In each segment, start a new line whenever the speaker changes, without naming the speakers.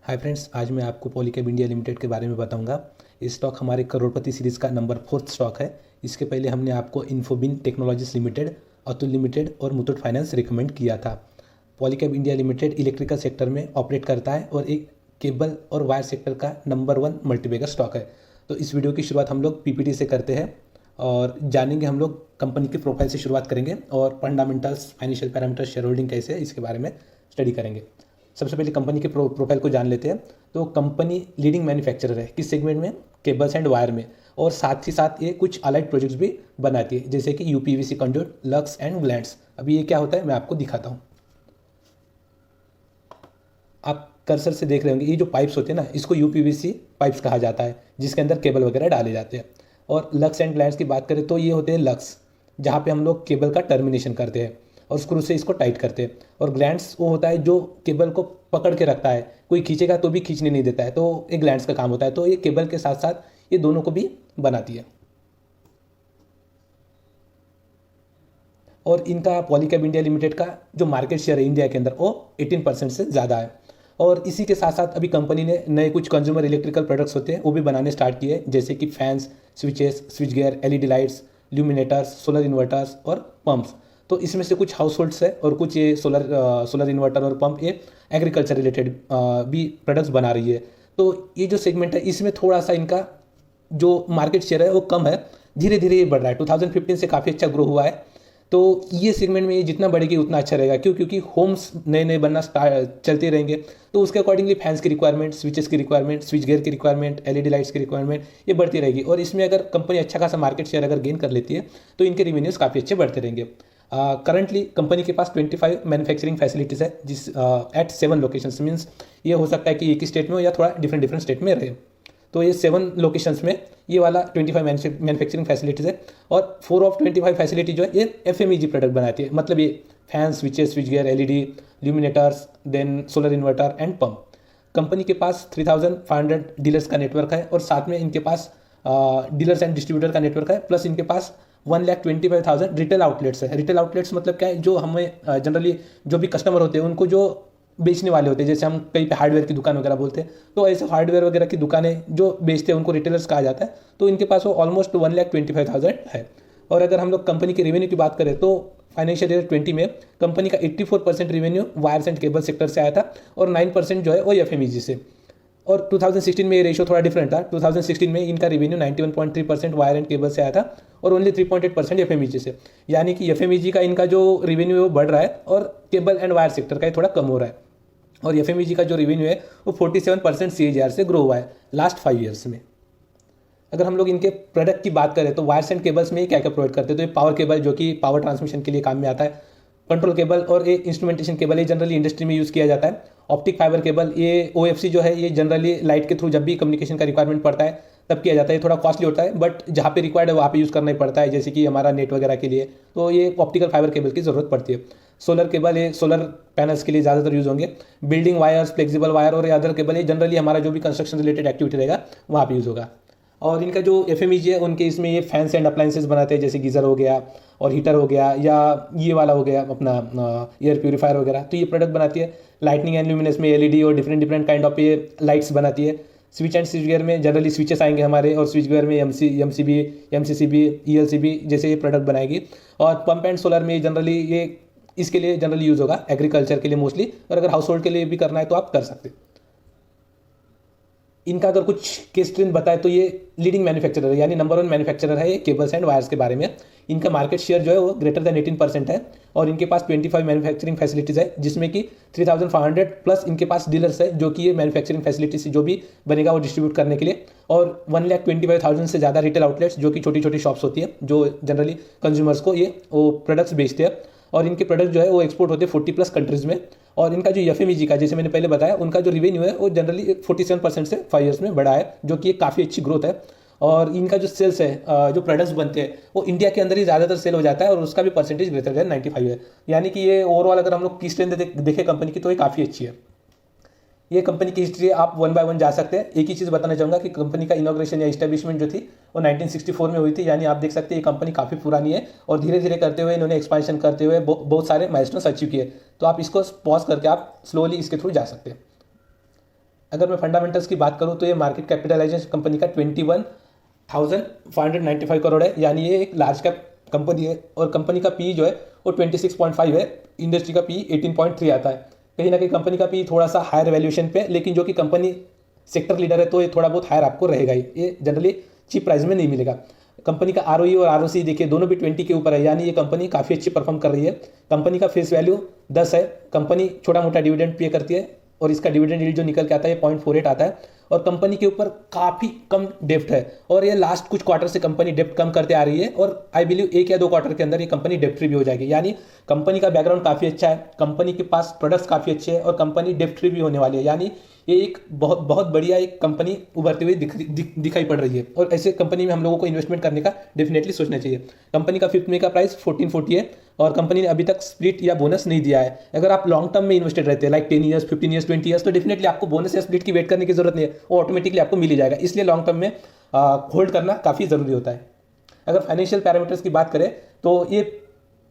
Hi friends, आज मैं आपको पॉलीकैब इंडिया लिमिटेड के बारे में बताऊंगा। इस स्टॉक हमारे करोड़पति सीरीज़ का नंबर 4 स्टॉक है। इसके पहले हमने आपको इन्फोबिन टेक्नोलॉजीज लिमिटेड, अतुल लिमिटेड और मुथूट फाइनेंस रिकमेंड किया था। Polycab India limited electrical sector में ऑपरेट करता है और एक केबल और वायर सेक्टर का नंबर 1 मल्टीबैगर स्टॉक है। तो इस वीडियो की शुरुआत हम लोग पीपीटी से करते हैं और जानेंगे हम लोग कंपनी के प्रोफाइल से शुरुआत करेंगे और fundamentals, financial parameters, share holding कैसे है इसके बारे में स्टडी करेंगे। सबसे पहले कंपनी के प्रोफाइल को जान लेते हैं। तो कंपनी लीडिंग मैन्युफैक्चरर है किस सेगमेंट में? केबल्स एंड वायर में। और साथ ही साथ ये कुछ अलाइड प्रोजेक्ट्स भी बनाती है, जैसे कि UPVC conduit, lux and glands. अभी ये क्या होता है मैं आपको दिखाता हूँ। आप कर्सर से देख रहे होंगे, ये जो पाइप्स होते हैं ना, इसको यूपीवीसी पाइप्स कहा जाता है, जिसके अंदर केबल वगैरह डाले जाते हैं। और लक्स एंड ग्लैंड्स की बात करें तो ये होते हैं लक्स, जहाँ पे हम लोग केबल का टर्मिनेशन करते हैं और स्क्रू से इसको टाइट करते हैं। और ग्लैंड्स वो होता है जो केबल को पकड़ के रखता है, कोई खींचेगा तो भी खींचने नहीं देता है, तो ये ग्लैंड्स का काम होता है। तो ये केबल के साथ साथ ये दोनों को भी बनाती है। और इनका पॉलीकैब इंडिया लिमिटेड का जो मार्केट शेयर है इंडिया के अंदर वो 18% से ज़्यादा है। और इसी के साथ साथ अभी कंपनी ने नए कुछ कंज्यूमर इलेक्ट्रिकल प्रोडक्ट्स होते हैं वो भी बनाने स्टार्ट किए, जैसे कि fans, switches, switch gear, LED lights, luminaires, solar inverters और पंप्स। तो इसमें से कुछ हाउस होल्ड्स है और कुछ ये सोलर इन्वर्टर और पंप ये एग्रीकल्चर रिलेटेड भी प्रोडक्ट्स बना रही है। तो ये जो सेगमेंट है इसमें थोड़ा सा इनका जो मार्केट शेयर है वो कम है, धीरे धीरे ये बढ़ रहा है। 2015 से काफ़ी अच्छा ग्रो हुआ है। तो ये सेगमेंट में ये जितना बढ़ेगी उतना अच्छा रहेगा। क्यों? क्योंकि होम्स नए नए बनना चलते रहेंगे, तो उसके अकॉर्डिंगली फैंस की रिक्वायरमेंट, स्विचेस की रिक्वायरमेंट, स्विच गियर की रिक्वायरमेंट, एलईडी लाइट्स की रिक्वायरमेंट ये बढ़ती रहेगी। और इसमें अगर कंपनी अच्छा खासा मार्केट शेयर अगर गेन कर लेती है तो इनके रिवेन्यूज़ काफ़ी अच्छे बढ़ते रहेंगे। करंटली कंपनी के पास 25 मैन्युफैक्चरिंग फैसिलिटीज़ है, जिस एट 7 लोकेशंस। मीन्स ये हो सकता है कि एक ही स्टेट में हो या थोड़ा डिफरेंट डिफरेंट स्टेट में रहे। तो ये 7 लोकेशंस में ये वाला 25 मैन्युफैक्चरिंग फैसिलिटीज़ है। और 4 ऑफ 25 फैसिलिटी जो है ये एफएमईजी प्रोडक्ट बनाती है, मतलब ये fan, switches, switch gear, LED, luminaires, then solar inverter and pump. Company के पास 3500 डीलर्स का नेटवर्क है और साथ में इनके पास डीलर्स एंड डिस्ट्रीब्यूटर का नेटवर्क है, प्लस इनके पास 1,25,000 रिटेल आउटलेट्स है। रिटेल आउटलेट्स मतलब क्या है? जो हमें जनरली जो भी कस्टमर होते हैं उनको जो बेचने वाले होते हैं, जैसे हम कहीं पे हार्डवेयर की दुकान वगैरह बोलते हैं, तो ऐसे हार्डवेयर वगैरह की दुकानें जो बेचते हैं उनको रिटेलर्स कहा जाता है। तो इनके पास वो ऑलमोस्ट 1,25,000 है। और अगर हम लोग कंपनी के रेवेन्यू की बात करें तो फाइनेंशियल ईयर 20 में कंपनी का 84% revenue wires and cable sector से आया था और 9% जो है वो एफएमईजी से। और 2016 में ये रेशियो थोड़ा डिफरेंट था। 2016 में इनका रेवेन्यू 91.3% वायर एंड केबल से आया था और ओनली 3.8% एफएमईजी से। यानी कि एफएमईजी का इनका जो रेवेन्यू है वो बढ़ रहा है और केबल एंड वायर सेक्टर का ये थोड़ा कम हो रहा है। और एफएमईजी का जो रेवेन्यू है वो 47% सीएजीआर से ग्रो हुआ है लास्ट 5 ईयर्स में। अगर हम लोग इनके प्रोडक्ट की बात करें तो वायर्स एंड केबल्स में ये क्या क्या प्रोवाइड करते हैं? तो ये पावर केबल जो कि पावर ट्रांसमिशन के लिए काम में आता है, कंट्रोल केबल और ये इंस्ट्रूमेंटेशन केबल ये जनरली इंडस्ट्री में यूज़ किया जाता है। ऑप्टिक फाइबर केबल, ये ओएफसी जो है ये जनरली लाइट के थ्रू जब भी कम्युनिकेशन का रिक्वायरमेंट पड़ता है तब किया जाता है। ये थोड़ा कॉस्टली होता है बट जहाँ पे रिक्वायर्ड है वहाँ पे यूज़ करना ही पड़ता है, जैसे कि हमारा नेट वगैरह के लिए, तो ये ऑप्टिकल फाइबर केबल की ज़रूरत पड़ती है। सोलर केबल ये सोलर पैनल्स के लिए ज़्यादातर यूज़ होंगे। बिल्डिंग वायर्स, फ्लेक्सिबल वायर और अदर केबल ये जनरली हमारा जो भी कंस्ट्रक्शन रिलेटेड एक्टिविटी रहेगा वहाँ पे यूज़ होगा। और इनका जो एफएमईजी है उनके इसमें ये फैंस एंड अप्लाइंसेस बनाते हैं, जैसे गीज़र हो गया और हीटर हो गया, या ये वाला हो गया अपना एयर प्यूरीफायर वगैरह, तो ये प्रोडक्ट बनाती है। लाइटनिंग एंड ल्यूमिनेंस में एलईडी और डिफरेंट डिफरेंट काइंड ऑफ ये लाइट्स बनाती है। स्विच एंड स्विच गियर में जनरली स्विचेस आएंगे हमारे, और स्विच गियर में एमसीबी, एमसीसीबी, ईएलसीबी जैसे ये प्रोडक्ट बनाएगी। और पंप एंड सोलर में जनरली ये इसके लिए जनरली यूज़ होगा, एग्रीकल्चर के लिए मोस्टली, और अगर हाउस होल्ड के लिए भी करना है तो आप कर सकते हैं। इनका अगर कुछ केस स्ट्रेंथ बताए तो ये लीडिंग मैन्युफैक्चरर है, यानी नंबर 1 मैन्युफैक्चरर है ये केबल्स एंड वायर्स के बारे में। इनका मार्केट शेयर जो है वो ग्रेटर देन 18% है और इनके पास 25 मैन्युफैक्चरिंग फैसिलिटीज़ है, जिसमें कि 3,500 प्लस इनके पास डीलर्स है जो कि ये मैन्युफैक्चरिंग फैसिलिटी से जो भी बनेगा वो डिस्ट्रीब्यूट करने के लिए। और 1,25,000 से ज़्यादा रिटेल आउटलेट्स जो कि छोटी छोटी शॉप्स होती है जो जनरली कंज्यूमर्स को ये वो प्रोडक्ट्स बेचते हैं। और इनके प्रोडक्ट जो है वो एक्सपोर्ट होते हैं 40+ कंट्रीज़ में। और इनका जो एफएमईजी का, जैसे मैंने पहले बताया, उनका जो रिवेन्यू है वो जनरली 47% से 5 ईयर्स में बढ़ा है, जो कि एक काफ़ी अच्छी ग्रोथ है। और इनका जो सेल्स है, जो प्रोडक्ट्स बनते हैं वो इंडिया के अंदर ही ज़्यादातर सेल हो जाता है और उसका भी परसेंटेज ग्रेटर देन 95 है। यानी कि ये ओवरऑल अगर हम लोग की स्ट्रेंथ देखें कंपनी की तो ये काफ़ी अच्छी है। ये कंपनी की हिस्ट्री आप 1 बाय 1 जा सकते हैं। एक ही चीज़ बताना चाहूँगा कि कंपनी का इनॉग्रेशन या इस्टेब्लिशमेंट जो थी वो 1964 में हुई थी, यानी आप देख सकते हैं ये कंपनी काफ़ी पुरानी है और धीरे धीरे करते हुए इन्होंने एक्सपांशन करते हुए बहुत सारे माइलस्टोन्स अचीव किए। तो आप इसको पॉज करके आप स्लोली इसके थ्रू जा सकते हैं। अगर मैं फंडामेंटल्स की बात करूँ तो ये मार्केट कैपिटलाइजेशन कंपनी का 21,595 करोड़ है, यानी ये एक लार्ज कैप कंपनी है। और कंपनी का पी जो है वो 26.5 है, इंडस्ट्री का पी 18.3 आता है। कहीं ना कहीं कंपनी का पी थोड़ा सा हायर वैल्यूएशन पे, लेकिन जो कि कंपनी सेक्टर लीडर है तो ये थोड़ा बहुत हायर आपको रहेगा ही, ये जनरली चीप प्राइस में नहीं मिलेगा। कंपनी का आरओई और आरओसी देखिए दोनों भी 20 के ऊपर है, यानी ये कंपनी काफ़ी अच्छी परफॉर्म कर रही है। कंपनी का फेस वैल्यू 10 है, कंपनी छोटा मोटा डिविडेंड पे करती है और इसका डिविडेंड यील्ड जो निकल के आता है 0.48 आता है। और कंपनी के ऊपर काफ़ी कम डेप्ट है और ये लास्ट कुछ क्वार्टर से कंपनी डेप्ट कम करते आ रही है और आई बिलीव 1 या 2 क्वार्टर के अंदर ये कंपनी डेप्ट फ्री भी हो जाएगी। यानी कंपनी का बैकग्राउंड काफ़ी अच्छा है, कंपनी के पास प्रोडक्ट्स काफ़ी अच्छे हैं और कंपनी डेप्ट फ्री भी होने वाली है। यानी ये एक बहुत बहुत बढ़िया एक कंपनी उभरती हुई दिखाई पड़ रही है और ऐसे कंपनी में हम लोगों को इन्वेस्टमेंट करने का डेफिनेटली सोचना चाहिए। कंपनी का 5th में का प्राइस 1440 है और कंपनी ने अभी तक स्प्लिट या बोनस नहीं दिया है। अगर आप लॉन्ग टर्म में इन्वेस्टेड रहते हैं लाइक 10 ईयर्स, 15 ईयर्स, 20 ईयर्स, तो डेफिनेटली आपको बोनस या स्प्लिट की वेट करने की जरूरत नहीं है, वो ऑटोमेटिकली आपको मिल ही जाएगा। इसलिए लॉन्ग टर्म में होल्ड करना काफ़ी ज़रूरी होता है। अगर फाइनेंशियल पैरामीटर्स की बात करें तो ये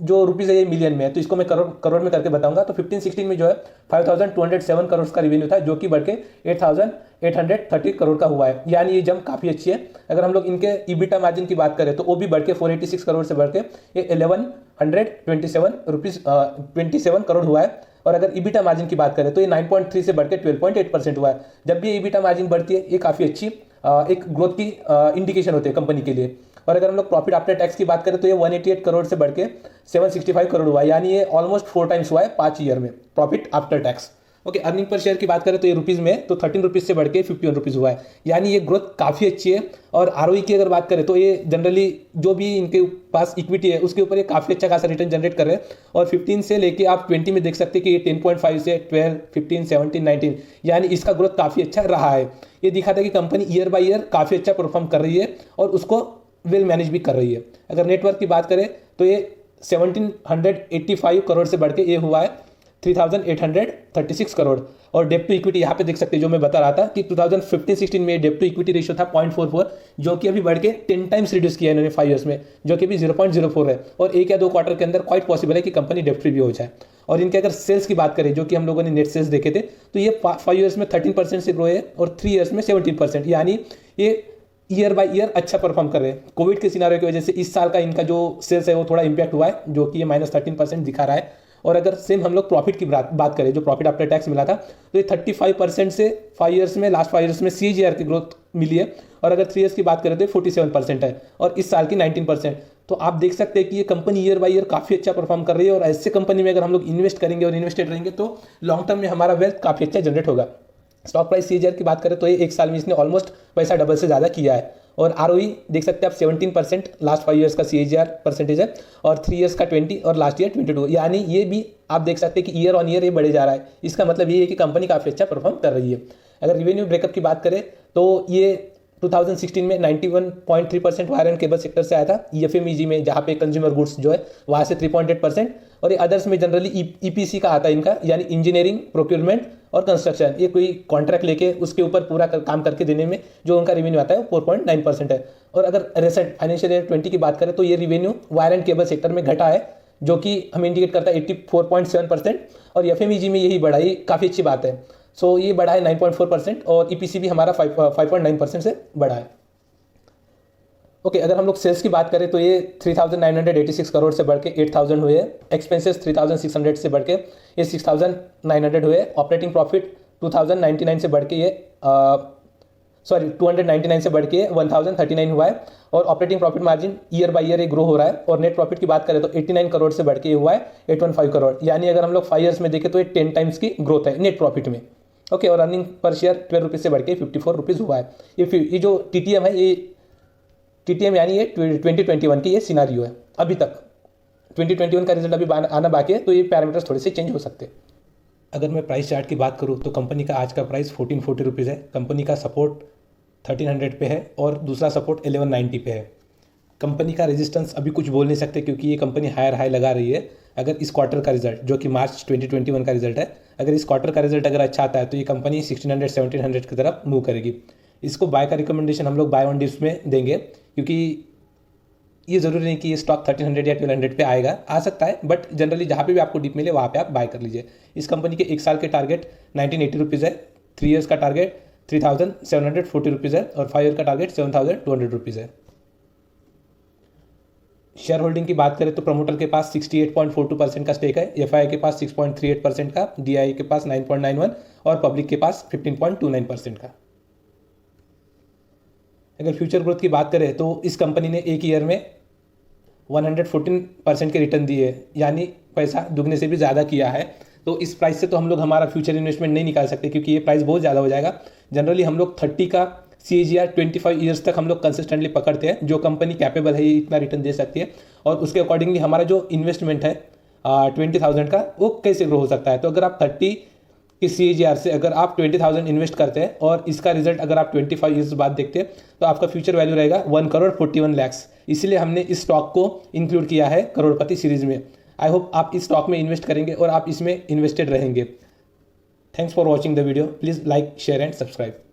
जो रुपीज़ है ये मिलियन में है, तो इसको मैं करोड़ में करके बताऊंगा। तो 15-16 में जो है 5,207 करोड़ का रिवेन्यू था, जो कि बढ़ के 8,830 करोड़ का हुआ है, यानी ये जंप काफ़ी अच्छी है। अगर हम लोग इनके ईबिटा मार्जिन की बात करें तो वो भी बढ़ के 486 करोड़ से बढ़ के ये 1127 करोड़ हुआ है। और अगर ईबिटा मार्जिन की बात करें तो ये 9.3 से बढ़ के 12.8% हुआ है। जब भी ये ईबिटा मार्जिन बढ़ती है ये काफ़ी अच्छी एक ग्रोथ की इंडिकेशन होती है कंपनी के लिए। और अगर हम लोग प्रॉफिट आफ्टर टैक्स की बात करें तो ये 188 करोड़ से बढ़ के 765 करोड़ हुआ है, यानी ये ऑलमोस्ट 4 टाइम्स हुआ है 5 ईयर में profit after tax. Okay, earning per share की बात करें तो ये रुपीज़ में तो 13 रुपीज़ से बढ़ के 51 रुपीज़ हुआ है, यानी ये ग्रोथ काफ़ी अच्छी है। और आरओई की अगर बात करें तो ये जनरली जो भी इनके पास इक्विटी है उसके ऊपर ये काफ़ी अच्छा खासा रिटर्न जनरेट कर रहे हैं। और 15 से लेके आप 20 में देख सकते हैं कि ये 10.5 से 12, 15, 17, 19, यानी इसका ग्रोथ काफ़ी अच्छा रहा है। ये दिखाता है कि कंपनी ईयर बाय ईयर काफ़ी अच्छा परफॉर्म कर रही है और उसको वेल मैनेज भी कर रही है। अगर नेटवर्क की बात करें तो ये 1785 करोड़ से बढ़ के ये हुआ है 3836 करोड़। और डेप्ट टू इक्विटी यहाँ पे देख सकते हैं, जो मैं बता रहा था कि 2015-16 में डेप्ट टू इक्विटी रेशियो था 0.44, जो कि अभी बढ़ के 10 टाइम्स रिड्यूस किया है इन्होंने 5 ईयर्स में, जो कि अभी 0.04 है। और 1 या 2 क्वार्टर के अंदर क्वाइट पॉसिबल है कि कंपनी डेप्ट फ्री भी हो जाए। और इनके अगर सेल्स की बात करें, जो कि हम लोगों ने नेट सेल्स देखे थे, तो ये 5 ईयर्स में 13% से ग्रो है और 3 ईयर्स में 17%, यानी ये ईयर बाय ईयर अच्छा परफॉर्म कर रहे हैं। कोविड के सिनारियो की वजह से इस साल का इनका जो सेल्स है वो थोड़ा इंपैक्ट हुआ है, जो कि ये -13% दिखा रहा है। और अगर सेम हम लोग प्रॉफिट की बात करें, जो प्रॉफिट आफ्टर टैक्स मिला था, तो ये 35% से 5 ईयर्स में, लास्ट 5 ईयर्स में CAGR की ग्रोथ मिली है। और अगर 3 ईयर्स की बात करें तो 47% है और इस साल की 19%। तो आप देख सकते हैं कि ये कंपनी ईयर बाय ईयर काफ़ी अच्छा परफॉर्म कर रही है। और ऐसे कंपनी में अगर हम लोग इन्वेस्ट करेंगे और इन्वेस्टेड रहेंगे तो लॉन्ग टर्म में हमारा वेल्थ काफ़ी अच्छा जनरेट होगा। स्टॉक प्राइस CAGR की बात करें तो ये 1 साल में इसने ऑलमोस्ट पैसा डबल से ज़्यादा किया है। और आरओई देख सकते हैं आप 17% लास्ट 5 ईयर्स का CAGR परसेंटेज है और 3 ईयर्स का 20 और लास्ट ईयर 22, यानी ये भी आप देख सकते हैं कि ईयर ऑन ईयर ये बढ़े जा रहा है। इसका मतलब ये है कि कंपनी काफ़ी अच्छा परफॉर्म कर रही है। अगर रिवेन्यू ब्रेकअप की बात करें तो ये 2016 में 91.3% वायर एंड केबल सेक्टर से आया था, FMEG में जहाँ पे कंज्यूमर गुड्स जो है वहाँ से 3.8%, और ये अदर्स में जनरली EPC का आता है इनका, यानी इंजीनियरिंग, प्रोक्योरमेंट और कंस्ट्रक्शन। ये कोई कॉन्ट्रैक्ट लेके उसके ऊपर पूरा काम करके देने में जो उनका रेवेन्यू आता है वो 4.9% है। और अगर रिसेंट फाइनेंशियल ईयर 20 की बात करें तो ये revenue wire and cable sector में घटा है, जो कि हमें इंडिकेट करता है 84.7%, और FMEG में यही बढ़ाई काफ़ी अच्छी बात है। सो ये बढ़ा है 9.4% और EPC भी हमारा 5.9% से बढ़ा है। ओके, अगर हम लोग सेल्स की बात करें तो ये 3,986 करोड़ से बढ़ के 8,000 हुए। एक्सपेंसेस 3,600 से बढ़ के ये 6,900 हुए। ऑपरेटिंग प्रॉफिट 2,099 से बढ़ के ये 299 से बढ़ के 1,039 हुआ है। और operating profit margin year by year grow हो रहा है। और नेट प्रॉफिट की बात करें तो 89 करोड़ से बढ़ के हुआ है 815 करोड़, यानी अगर हम लोग 5 ईयर्स में देखें तो ये 10 टाइम्स की ग्रोथ है नेट प्रॉफिट में। ओके, और अर्निंग पर शेयर 12 रुपीज़ से बढ़ के 54 रुपीज़ हुआ है। ये जो TTM है, ये TTM यानी ये 2021 की ये सिनारियो है। अभी तक 2021 का रिजल्ट अभी आना बाकी है, तो ये पैरामीटर्स थोड़े से चेंज हो सकते हैं। अगर मैं प्राइस चार्ट की बात करूँ तो कंपनी का आज का प्राइस 1440 रुपीज़ है। कंपनी का सपोर्ट 1300 पे है और दूसरा सपोर्ट 1190 पे है। कंपनी का रेजिस्टेंस अभी कुछ बोल नहीं सकते क्योंकि ये कंपनी हायर हाई लगा रही है। अगर इस क्वार्टर का रिजल्ट, जो कि मार्च 2021 का रिजल्ट है, अगर इस क्वार्टर का रिजल्ट अगर अच्छा आता है तो ये कंपनी 1600-1700 की तरफ मूव करेगी। इसको बाय का रिकमेंडेशन हम लोग बाय ऑन डिप्स में देंगे, क्योंकि ये ज़रूरी नहीं कि ये स्टॉक 1300 या 1200 पे आएगा, आ सकता है, बट जनरली जहाँ पे भी आपको डिप मिले वहाँ पे आप बाय कर लीजिए। इस कंपनी के 1 साल के टारगेट 1980 रुपीज़ है, 3 ईयर्स का टारगेट 3,740 रुपीज़ है और 5 ईयर का टारगेट 7,200 रुपीज़ है। शेयर होल्डिंग की बात करें तो प्रमोटर के पास 68.42% का स्टेक है, एफआई के पास 6.38% का, डीआई के पास 9.91 और पब्लिक के पास 15.29% का। अगर फ्यूचर ग्रोथ की बात करें तो इस कंपनी ने एक ईयर में 114% के रिटर्न दिए, यानी पैसा दुगने से भी ज़्यादा किया है। तो इस प्राइस से तो हम लोग हमारा फ्यूचर इन्वेस्टमेंट नहीं निकाल सकते, क्योंकि ये प्राइस बहुत ज़्यादा हो जाएगा। जनरली हम लोग 30 का CAGR 25 ईयर्स तक हम लोग कंसिस्टेंटली पकड़ते हैं। जो कंपनी कैपेबल है ये इतना रिटर्न दे सकती है, और उसके अकॉर्डिंगली हमारा जो इन्वेस्टमेंट है 20,000 का, वो कैसे ग्रो हो सकता है। तो अगर आप 30 की CAGR से अगर आप 20,000 इन्वेस्ट करते हैं और इसका रिजल्ट अगर आप 25 ईयर्स बाद देखते हैं, तो आपका फ्यूचर वैल्यू रहेगा 1,41 लाख। इसलिए हमने इस स्टॉक को इंक्लूड किया है करोड़पति सीरीज में। आई होप आप इस स्टॉक में इन्वेस्ट करेंगे और आप इसमें इन्वेस्टेड रहेंगे। Thanks for watching the video. Please like, share and subscribe.